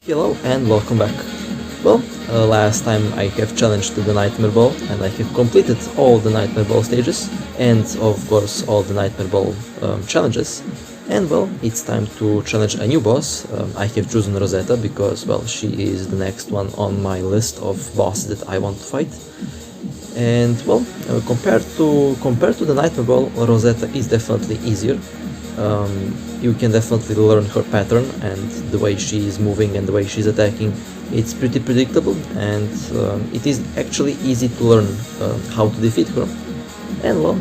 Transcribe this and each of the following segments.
Hello and welcome back. Well, last time I have challenged the Nightmare Ball and I have completed all the Nightmare Ball stages and of course all the Nightmare Ball challenges. And well, it's time to challenge a new boss. I have chosen Rosetta because well, she is the next one on my list of bosses that I want to fight. And well, compared to the Nightmare Ball, Rosetta is definitely easier. You can definitely learn her pattern and the way she is moving and the way she's attacking. It's pretty predictable and it is actually easy to learn how to defeat her. And well,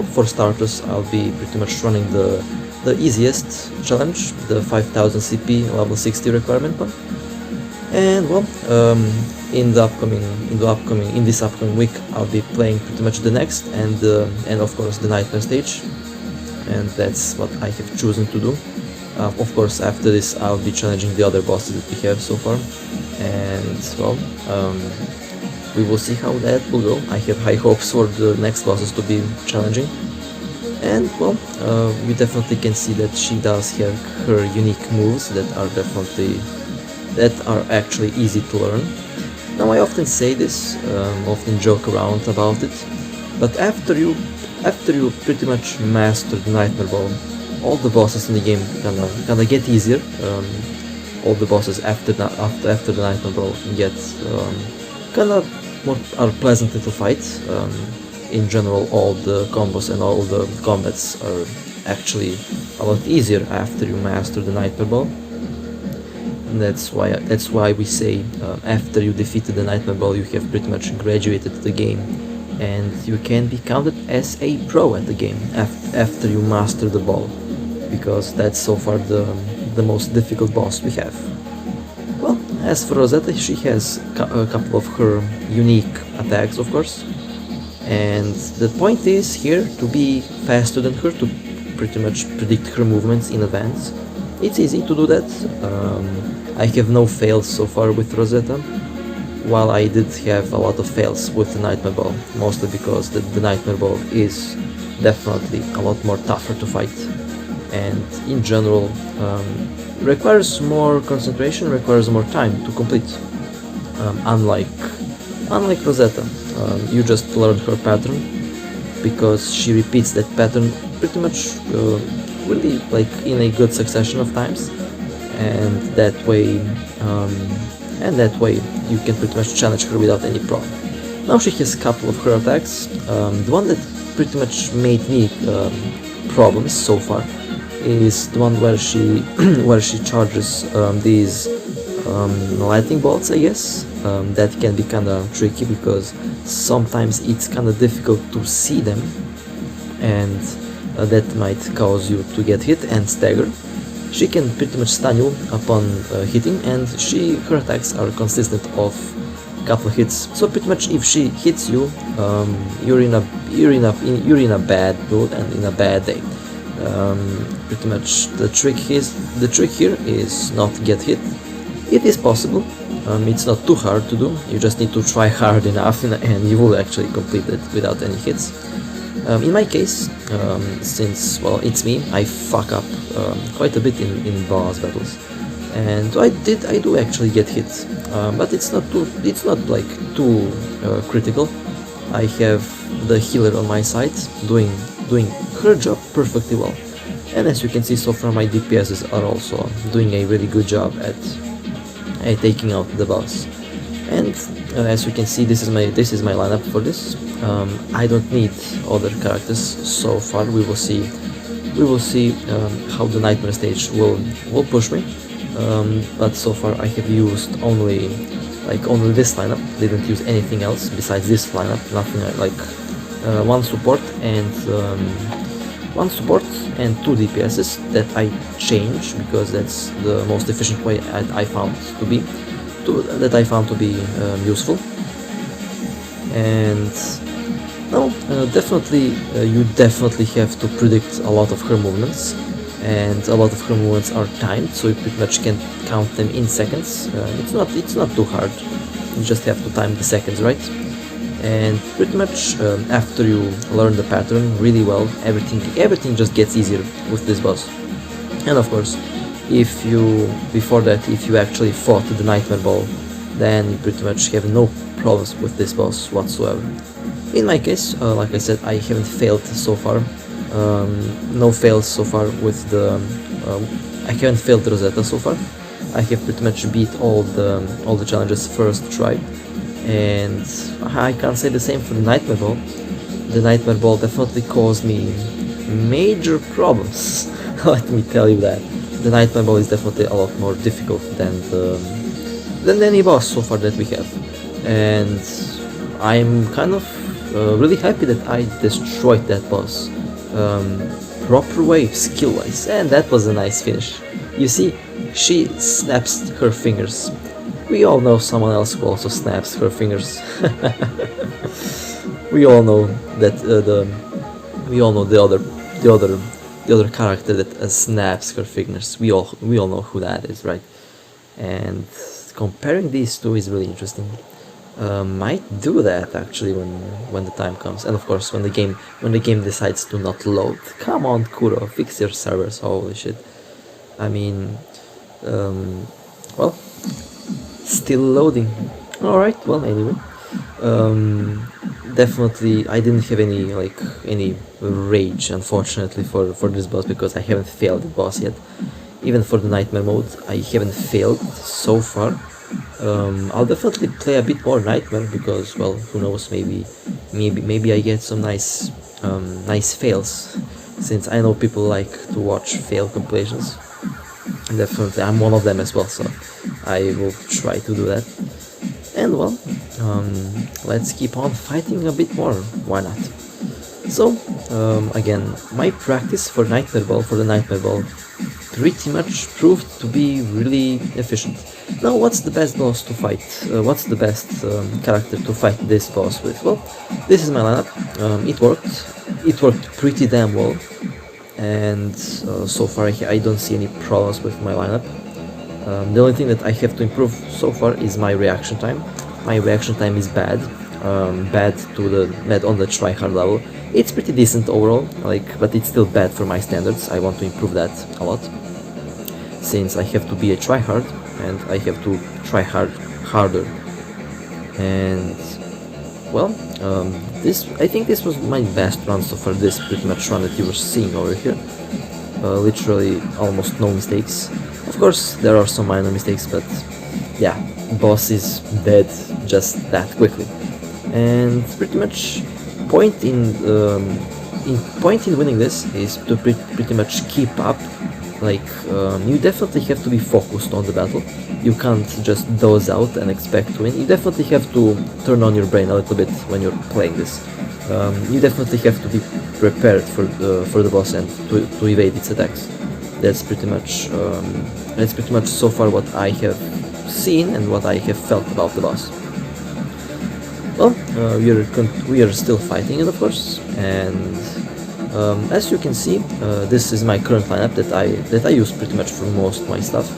for starters, I'll be pretty much running the easiest challenge, the 5000 CP level 60 requirement one. And well, in this upcoming week, I'll be playing pretty much the next and of course the nightmare stage. And that's what I have chosen to do. Of course, after this I'll be challenging the other bosses that we have so far, and well, we will see how that will go. I have high hopes for the next bosses to be challenging, and well, you definitely can see that she does have her unique moves that are actually easy to learn. Now I often say this, often joke around about it, but after you pretty much master the Nightmare Ball, all the bosses in the game gonna get easier. All the bosses after the Nightmare Ball get are pleasant to fight. In general, all the combos and all the combats are actually a lot easier after you master the Nightmare Ball. And that's why we say after you defeated the Nightmare Ball, you have pretty much graduated the game. And you can be counted as a pro at the game after you master the ball, because that's so far the most difficult boss we have. Well, as for Rosetta, she has a couple of her unique attacks, of course, and the point is here to be faster than her, to pretty much predict her movements in advance. It's easy to do that. I have no fails so far with Rosetta, while I did have a lot of fails with the Nightmare Ball, mostly because the Nightmare Ball is definitely a lot more tougher to fight, and in general requires more concentration, requires more time to complete. Unlike Rosetta, you just learn her pattern, because she repeats that pattern pretty much really like in a good succession of times, and that way you can pretty much challenge her without any problem. Now she has a couple of her attacks. The one that pretty much made me problems so far is the one where she charges these lightning bolts, I guess. That can be kinda tricky because sometimes it's kinda difficult to see them, and that might cause you to get hit and stagger. She can pretty much stun you upon hitting, and her attacks are consistent of a couple of hits. So pretty much if she hits you, you're in a bad mood and in a bad day. Pretty much the trick here is not get hit. It is possible. It's not too hard to do. You just need to try hard enough, and you will actually complete it without any hits. In my case, since well it's me, I fuck up quite a bit in boss battles, and I do actually get hit, but it's not like too critical. I have the healer on my side doing her job perfectly well, and as you can see so far, my DPSs are also doing a really good job at taking out the boss. And as you can see, this is my lineup for this. I don't need other characters so far. We will see how the nightmare stage will push me. But so far I have used only this lineup. Didn't use anything else besides this lineup. Nothing like one support and 2 DPSs that I change because that's the most efficient way I found to be useful. And no, you definitely have to predict a lot of her movements, and a lot of her movements are timed, so you pretty much can count them in seconds. It's not too hard. You just have to time the seconds right. And pretty much after you learn the pattern really well, everything just gets easier with this boss. And of course, before that, if you actually fought the Nightmare Ball, then you pretty much have no problems with this boss whatsoever. In my case, like I said, I haven't failed so far. No fails so far with the. I haven't failed the Rosetta so far. I have pretty much beat all the challenges first try, and I can't say the same for the Nightmare Ball. The Nightmare Ball definitely caused me major problems. Let me tell you that. The Nightmare Ball is definitely a lot more difficult than any boss so far that we have, and I'm kind of really happy that I destroyed that boss proper way, skill-wise, and that was a nice finish. You see, she snaps her fingers. We all know someone else who also snaps her fingers. We all know that the other character that snaps her fingers. We all know who that is, right? And comparing these two is really interesting. Might do that actually when the time comes, and of course when the game decides to not load. Come on, Kuro, fix your servers. Holy shit! I mean, well, still loading. All right. Well, anyway, definitely I didn't have any rage, unfortunately, for this boss, because I haven't failed the boss yet. Even for the nightmare mode, I haven't failed so far. I'll definitely play a bit more nightmare, because, well, who knows, maybe I get some nice fails, since I know people like to watch fail compilations. Definitely, I'm one of them as well, so I will try to do that. And well, let's keep on fighting a bit more. Why not? So again, my practice for the Nightmare Ball pretty much proved to be really efficient. Now, what's the best boss to fight? What's the best character to fight this boss with? Well, this is my lineup. It worked pretty damn well, and so far I don't see any problems with my lineup. The only thing that I have to improve so far is my reaction time. My reaction time is bad on the try-hard level. It's pretty decent overall, but it's still bad for my standards. I want to improve that a lot, since I have to be a try-hard, and I have to try harder. And well, I think this was my best run so far. This pretty much run that you were seeing over here. Literally almost no mistakes. Of course, there are some minor mistakes, but yeah, boss is dead just that quickly. And pretty much point in winning this is to pretty much keep up. You definitely have to be focused on the battle. You can't just doze out and expect to win. You definitely have to turn on your brain a little bit when you're playing this. You definitely have to be prepared for the boss and to evade its attacks. That's pretty much so far what I have seen and what I have felt about the boss. Well, we are still fighting it, of course, and as you can see, this is my current lineup that I use pretty much for most of my stuff.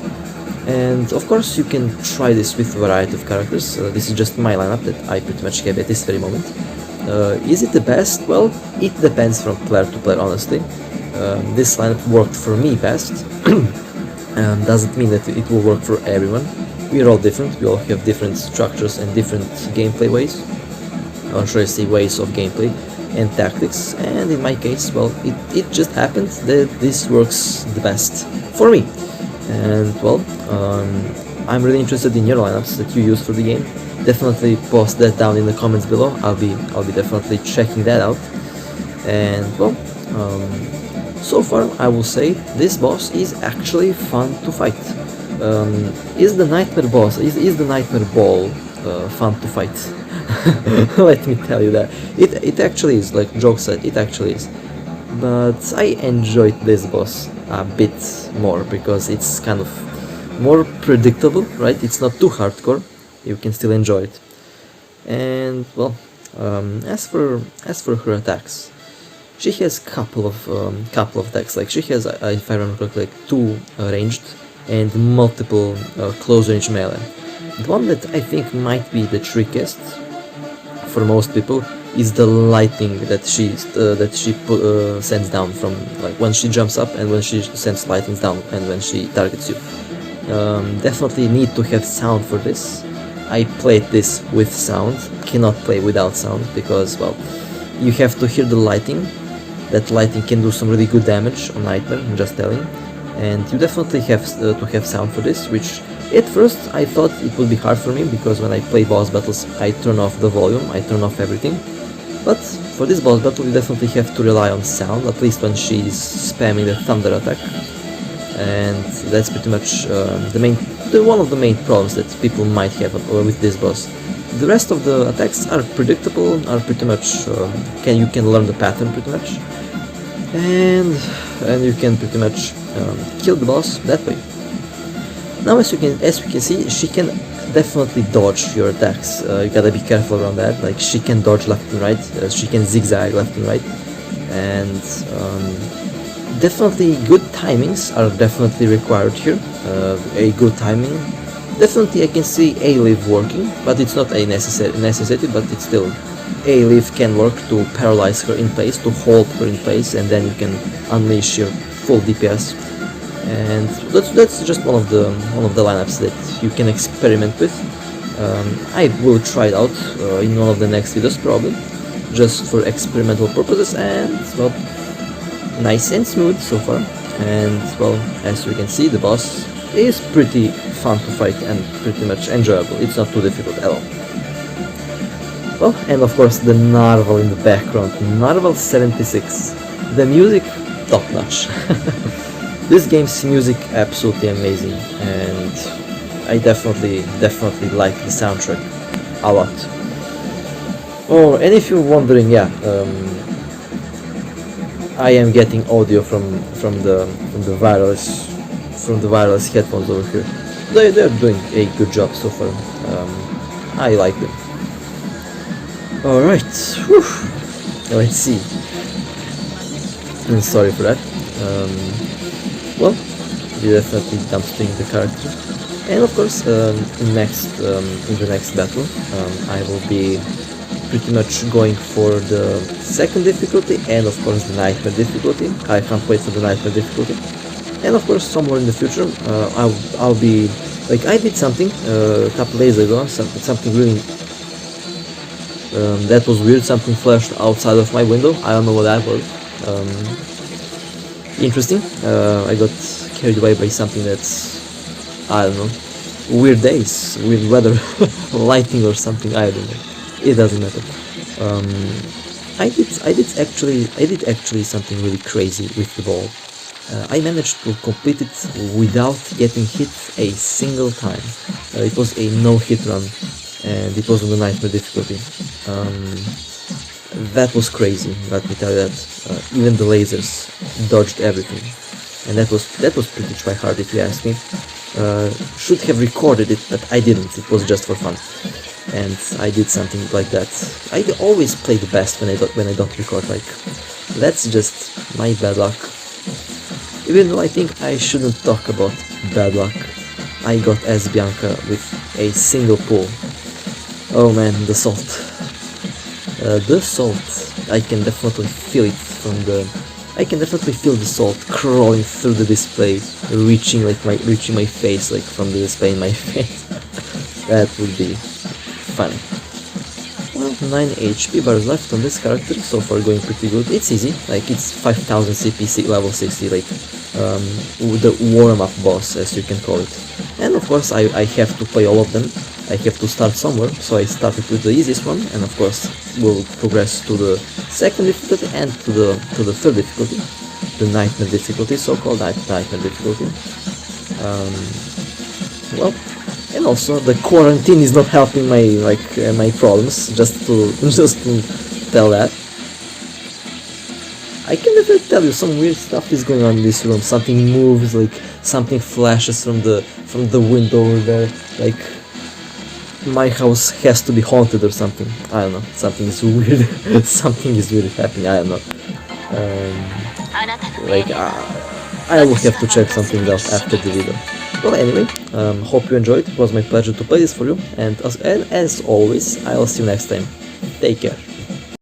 And of course, you can try this with a variety of characters. This is just my lineup that I pretty much have at this very moment. Is it the best? Well, it depends from player to player, honestly. This lineup worked for me best. Doesn't mean that it will work for everyone. We are all different. We all have different structures and different gameplay ways, or should I say ways of gameplay and tactics. And in my case, well, it just happened that this works the best for me. And well, I'm really interested in your lineups that you use for the game. Definitely post that down in the comments below. I'll be definitely checking that out. And well, so far I will say this boss is actually fun to fight. Is the nightmare boss, is the nightmare ball fun to fight? Let me tell you that it actually is. Like Joke said, it actually is. But I enjoyed this boss a bit more because it's kind of more predictable, right? It's not too hardcore. You can still enjoy it. And well, as for her attacks, she has couple of attacks. Like she has, if I remember correctly, like 2 ranged and multiple close range melee. The one that I think might be the trickiest for most people is the lightning that she sends down from, like, when she jumps up and when she sends lightnings down and when she targets you. Definitely need to have sound for this. I played this with sound, cannot play without sound because, well, you have to hear the lighting. That lighting can do some really good damage on Nightmare, I'm just telling. And you definitely have to have sound for this, which at first I thought it would be hard for me because when I play boss battles I turn off the volume, I turn off everything. But for this boss battle you definitely have to rely on sound, at least when she's spamming the thunder attack. And that's pretty much one of the main problems that people might have with this boss. The rest of the attacks are predictable, are pretty much you can learn the pattern pretty much, and you can pretty much kill the boss that way. Now, as we can see, she can definitely dodge your attacks. You gotta be careful around that. Like, she can dodge left and right, she can zigzag left and right, and definitely good timings are definitely required here. A good timing. Definitely I can see A-Leave working, but it's not a necessity, but it's still, A-Leave can work to paralyze her in place, to hold her in place, and then you can unleash your full DPS. And that's just one of the lineups that you can experiment with. I will try it out in one of the next videos probably, just for experimental purposes, and well, nice and smooth so far. And well, as you can see, the boss is pretty fun to fight and pretty much enjoyable. It's not too difficult at all. Well, and of course the Narval in the background, Narval 76. The music, top notch. This game's music absolutely amazing, and I definitely like the soundtrack a lot. Oh, and if you're wondering, yeah, I am getting audio from the wireless headphones over here. They're doing a good job so far. I like them. Alright, let's see. Sorry for that. Well, you definitely dumpstering the character. And of course, in the next battle, I will be pretty much going for the second difficulty and of course the Nightmare difficulty. I can't wait for the Nightmare difficulty. And of course, somewhere in the future, I'll be, like, I did something a couple days ago, something really that was weird. Something flashed outside of my window. I don't know what that was. Interesting. I got carried away by something that's, I don't know, weird days, weird weather, lightning or something. I don't know. It doesn't matter. I did actually something really crazy with the ball. I managed to complete it without getting hit a single time. It was a no-hit run, and it was on the Nightmare difficulty. That was crazy, let me tell you that. Even the lasers dodged everything, and that was pretty try-hard if you ask me. Should have recorded it, but I didn't. It was just for fun, and I did something like that. I always play the best when I don't record. Like, that's just my bad luck. Even though I think I shouldn't talk about bad luck, I got as Bianca with a single pull. Oh man, the salt. The salt, I can definitely feel it I can definitely feel the salt crawling through the display, reaching my face, like from the display in my face. That would be funny. Well, 9 HP bars left on this character, so far going pretty good. It's easy, like it's 5000 CP level 60, like the warm-up boss, as you can call it. And of course I have to play all of them. I have to start somewhere, so I started with the easiest one, and of course we'll progress to the second difficulty and to the third difficulty, the Nightmare difficulty, so-called Nightmare difficulty. Well, and also the quarantine is not helping my problems. Just to tell that. I can never tell you, some weird stuff is going on in this room. Something moves, like something flashes from the window over there. Like, my house has to be haunted or something. I don't know. Something is weird. Something is really happening. I don't know. I will have to check something else after the video. Well, anyway, hope you enjoyed. It was my pleasure to play this for you. And as always, I'll see you next time. Take care.